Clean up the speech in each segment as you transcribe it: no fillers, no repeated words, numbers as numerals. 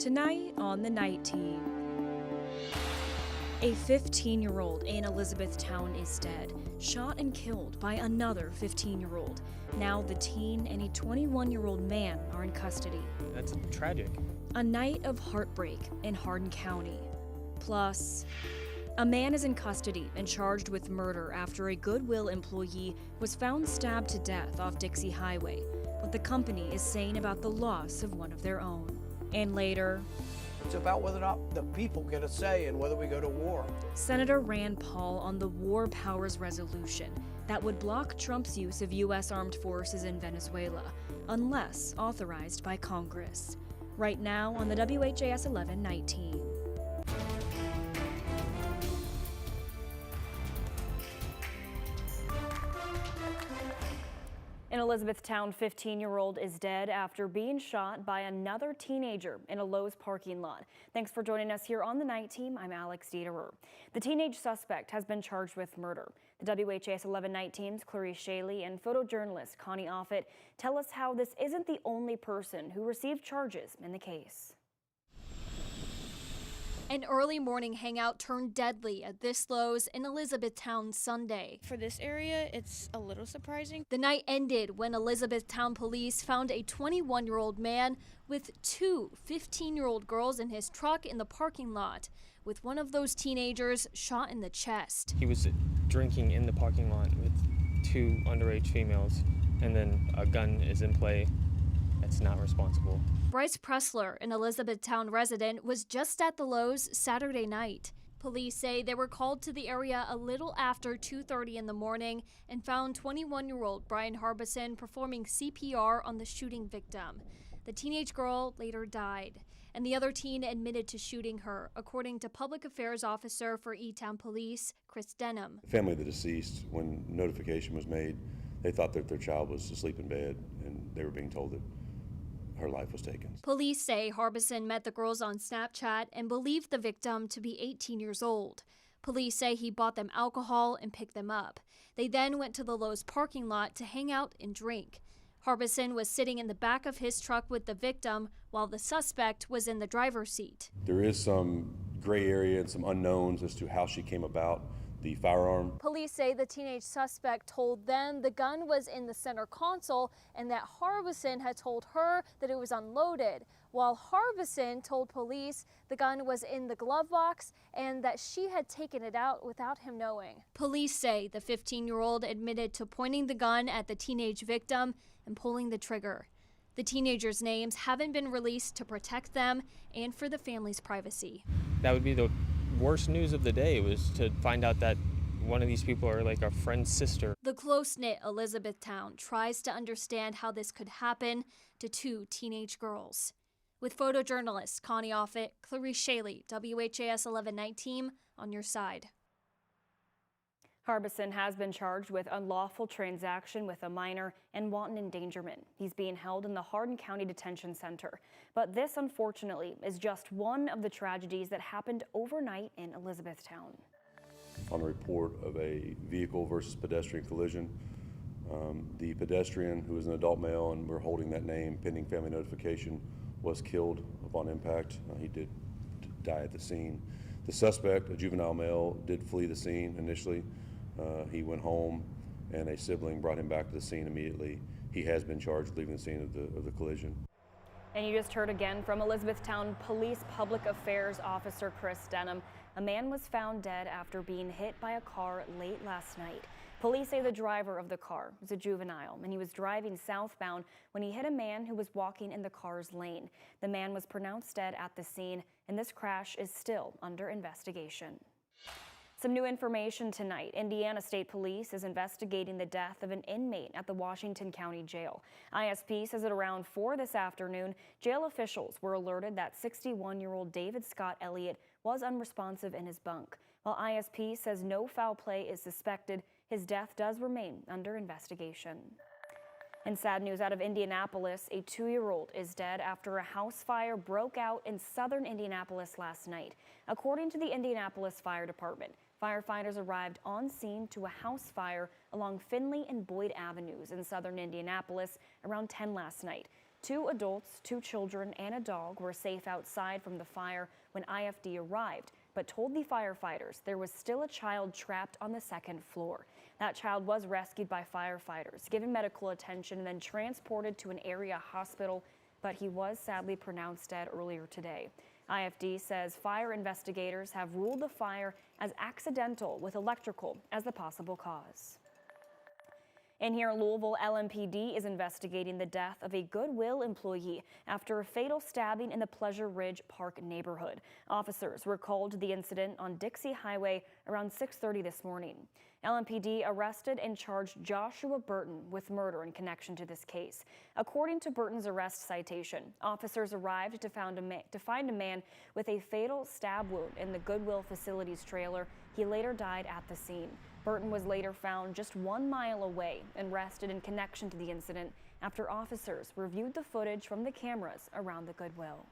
Tonight on the Night Team. A 15-year-old in Elizabethtown is dead, shot and killed by another 15-year-old. Now the teen and a 21-year-old man are in custody. That's tragic. A night of heartbreak in Hardin County. Plus, a man is in custody and charged with murder after a Goodwill employee was found stabbed to death off Dixie Highway. What the company is saying about the loss of one of their own. And later, it's about whether or not the people get a say in whether we go to war. Senator Rand Paul on the War Powers Resolution that would block Trump's use of U.S. armed forces in Venezuela unless authorized by Congress. Right now on the WHAS11 Night Team. In Elizabethtown, 15-year-old is dead after being shot by another teenager in a Lowe's parking lot. Thanks for joining us here on the Night Team. I'm Alex Dieterer. The teenage suspect has been charged with murder. The WHAS 11 Night Team's Clarice Shaley and photojournalist Connie Offit tell us how this isn't the only person who received charges in the case. An early morning hangout turned deadly at this Lowe's in Elizabethtown Sunday. For this area, it's a little surprising. The night ended when Elizabethtown police found a 21-year-old man with two 15-year-old girls in his truck in the parking lot, with one of those teenagers shot in the chest. He was drinking in the parking lot with two underage females, and then a gun is in play. That's not responsible. Bryce Pressler, an Elizabethtown resident, was just at the Lowe's Saturday night. Police say they were called to the area a little after 2:30 in the morning and found 21-year-old Brian Harbison performing CPR on the shooting victim. The teenage girl later died, and the other teen admitted to shooting her, according to Public Affairs Officer for E-Town Police, Chris Denham. The family of the deceased, when notification was made, they thought that their child was asleep in bed, and they were being told that her life was taken. Police say Harbison met the girls on Snapchat and believed the victim to be 18 years old. Police say he bought them alcohol and picked them up. They then went to the Lowe's parking lot to hang out and drink. Harbison was sitting in the back of his truck with the victim while the suspect was in the driver's seat. There is some gray area and some unknowns as to how she came about the firearm. Police say the teenage suspect told them the gun was in the center console and that Harbison had told her that it was unloaded, while Harbison told police the gun was in the glove box and that she had taken it out without him knowing. Police say the 15-year-old admitted to pointing the gun at the teenage victim and pulling the trigger. The teenagers' names haven't been released to protect them and for the family's privacy. That would be the worst news of the day, was to find out that one of these people are like a friend's sister. The close-knit Elizabethtown tries to understand how this could happen to two teenage girls. With photojournalist Connie Offit, Clarice Shaley, WHAS 11 Night Team, on your side. Harbison has been charged with unlawful transaction with a minor and wanton endangerment. He's being held in the Hardin County Detention Center. But this, unfortunately, is just one of the tragedies that happened overnight in Elizabethtown. On a report of a vehicle versus pedestrian collision, the pedestrian, who is an adult male, and we're holding that name pending family notification, was killed upon impact. He did die at the scene. The suspect, a juvenile male, did flee the scene initially. He went home, and a sibling brought him back to the scene immediately. He has been charged with leaving the scene of the collision. And you just heard again from Elizabethtown Police Public Affairs Officer Chris Denham. A man was found dead after being hit by a car late last night. Police say the driver of the car was a juvenile, and he was driving southbound when he hit a man who was walking in the car's lane. The man was pronounced dead at the scene, and this crash is still under investigation. Some new information tonight. Indiana State Police is investigating the death of an inmate at the Washington County Jail. ISP says at around 4 this afternoon, jail officials were alerted that 61-year-old David Scott Elliott was unresponsive in his bunk. While ISP says no foul play is suspected, his death does remain under investigation. And sad news out of Indianapolis, a 2-year-old is dead after a house fire broke out in southern Indianapolis last night. According to the Indianapolis Fire Department, firefighters arrived on scene to a house fire along Finley and Boyd Avenues in southern Indianapolis around 10 last night. 2 adults, 2 children, and a dog were safe outside from the fire when IFD arrived, but told the firefighters there was still a child trapped on the 2nd floor. That child was rescued by firefighters, given medical attention, and then transported to an area hospital, but he was sadly pronounced dead earlier today. IFD says fire investigators have ruled the fire as accidental, with electrical as the possible cause. And here in Louisville, LMPD is investigating the death of a Goodwill employee after a fatal stabbing in the Pleasure Ridge Park neighborhood. Officers were called to the incident on Dixie Highway around 6:30 this morning. LMPD arrested and charged Joshua Burton with murder in connection to this case. According to Burton's arrest citation, officers arrived to find a man with a fatal stab wound in the Goodwill facility's trailer. He later died at the scene. Burton was later found just 1 mile away and arrested in connection to the incident after officers reviewed the footage from the cameras around the Goodwill.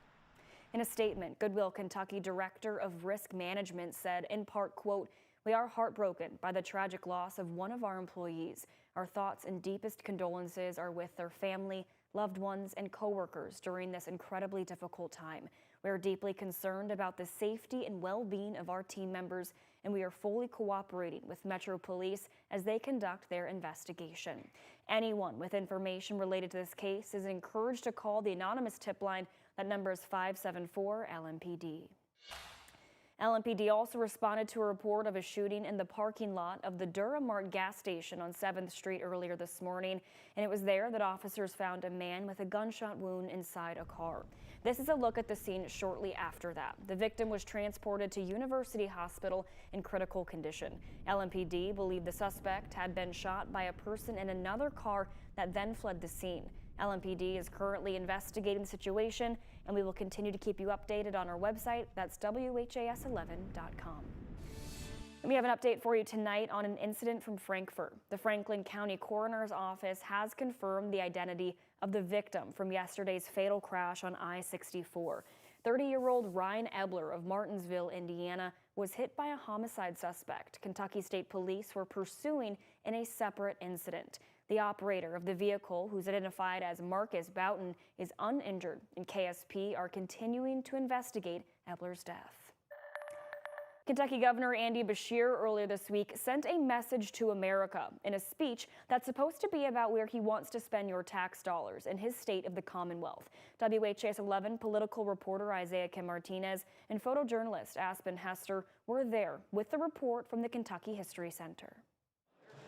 In a statement, Goodwill Kentucky Director of Risk Management said, in part, quote, "We are heartbroken by the tragic loss of one of our employees. Our thoughts and deepest condolences are with their family, loved ones, and coworkers during this incredibly difficult time. We are deeply concerned about the safety and well-being of our team members, and we are fully cooperating with Metro Police as they conduct their investigation. Anyone with information related to this case is encouraged to call the anonymous tip line. That number is 574-LMPD. LMPD also responded to a report of a shooting in the parking lot of the Durham Mart gas station on 7th Street earlier this morning, and it was there that officers found a man with a gunshot wound inside a car. This is a look at the scene shortly after that. The victim was transported to University Hospital in critical condition. LMPD believed the suspect had been shot by a person in another car that then fled the scene. LMPD is currently investigating the situation, and we will continue to keep you updated on our website. That's WHAS11.com. And we have an update for you tonight on an incident from Frankfort. The Franklin County Coroner's Office has confirmed the identity of the victim from yesterday's fatal crash on I-64. 30-year-old Ryan Ebler of Martinsville, Indiana, was hit by a homicide suspect Kentucky State Police were pursuing in a separate incident. The operator of the vehicle, who's identified as Marcus Boughton, is uninjured, and KSP are continuing to investigate Ebler's death. Kentucky Governor Andy Beshear earlier this week sent a message to America in a speech that's supposed to be about where he wants to spend your tax dollars in his state of the Commonwealth. WHAS 11 political reporter Isaiah Kim Martinez and photojournalist Aspen Hester were there with the report from the Kentucky History Center.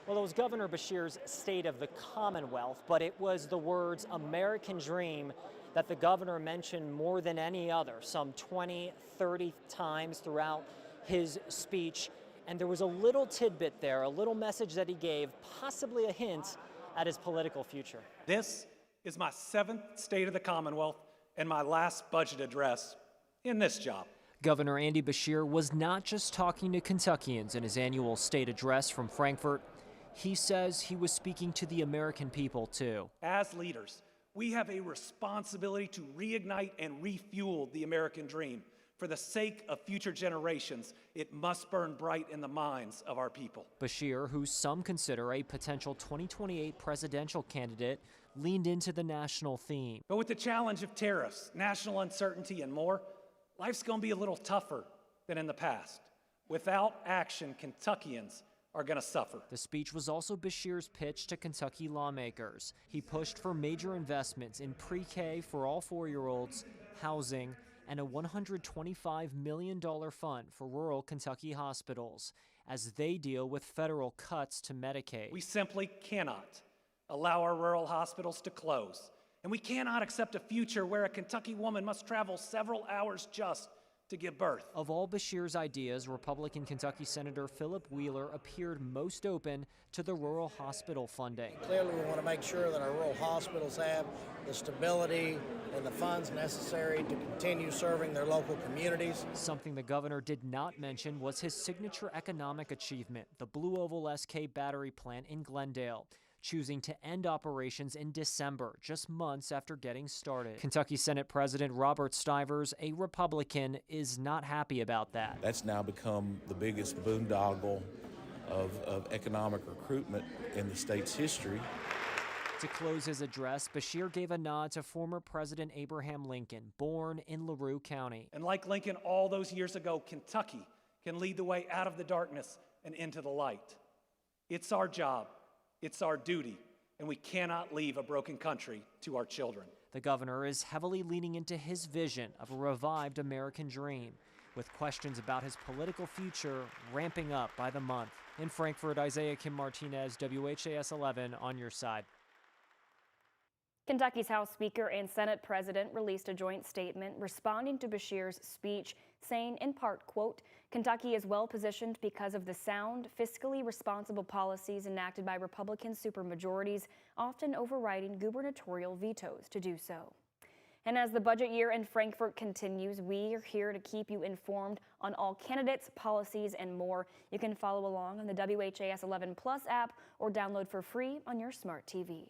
Well, it was Governor Beshear's State of the Commonwealth, but it was the words American Dream that the governor mentioned more than any other, some 20, 30 times throughout his speech. And there was a little tidbit there, a little message that he gave, possibly a hint at his political future. This is my 7th State of the Commonwealth and my last budget address in this job. Governor Andy Beshear was not just talking to Kentuckians in his annual state address from Frankfort. He says he was speaking to the American people, too. As leaders, we have a responsibility to reignite and refuel the American dream. For the sake of future generations, it must burn bright in the minds of our people. Beshear, who some consider a potential 2028 presidential candidate, leaned into the national theme. But with the challenge of tariffs, national uncertainty, and more, life's going to be a little tougher than in the past. Without action, Kentuckians are going to suffer. The speech was also Beshear's pitch to Kentucky lawmakers. He pushed for major investments in pre-K for all 4-year-olds, housing, and a $125 million fund for rural Kentucky hospitals as they deal with federal cuts to Medicaid. We simply cannot allow our rural hospitals to close, and we cannot accept a future where a Kentucky woman must travel several hours just to give birth. Of all Beshear's ideas, Republican Kentucky Senator Philip Wheeler appeared most open to the rural hospital funding. Clearly, we want to make sure that our rural hospitals have the stability and the funds necessary to continue serving their local communities. Something the governor did not mention was his signature economic achievement, the Blue Oval SK battery plant in Glendale, choosing to end operations in December, just months after getting started. Kentucky Senate President Robert Stivers, a Republican, is not happy about that. That's now become the biggest boondoggle of economic recruitment in the state's history. To close his address, Beshear gave a nod to former President Abraham Lincoln, born in LaRue County. And like Lincoln all those years ago, Kentucky can lead the way out of the darkness and into the light. It's our job, it's our duty, and we cannot leave a broken country to our children. The governor is heavily leaning into his vision of a revived American dream, with questions about his political future ramping up by the month. In Frankfort, Isaiah Kim Martinez, WHAS 11 on your side. Kentucky's House Speaker and Senate President released a joint statement responding to Beshear's speech, saying in part, quote, Kentucky is well positioned because of the sound, fiscally responsible policies enacted by Republican supermajorities, often overriding gubernatorial vetoes to do so. And as the budget year in Frankfort continues, we are here to keep you informed on all candidates, policies, and more. You can follow along on the WHAS 11 Plus app or download for free on your smart TV.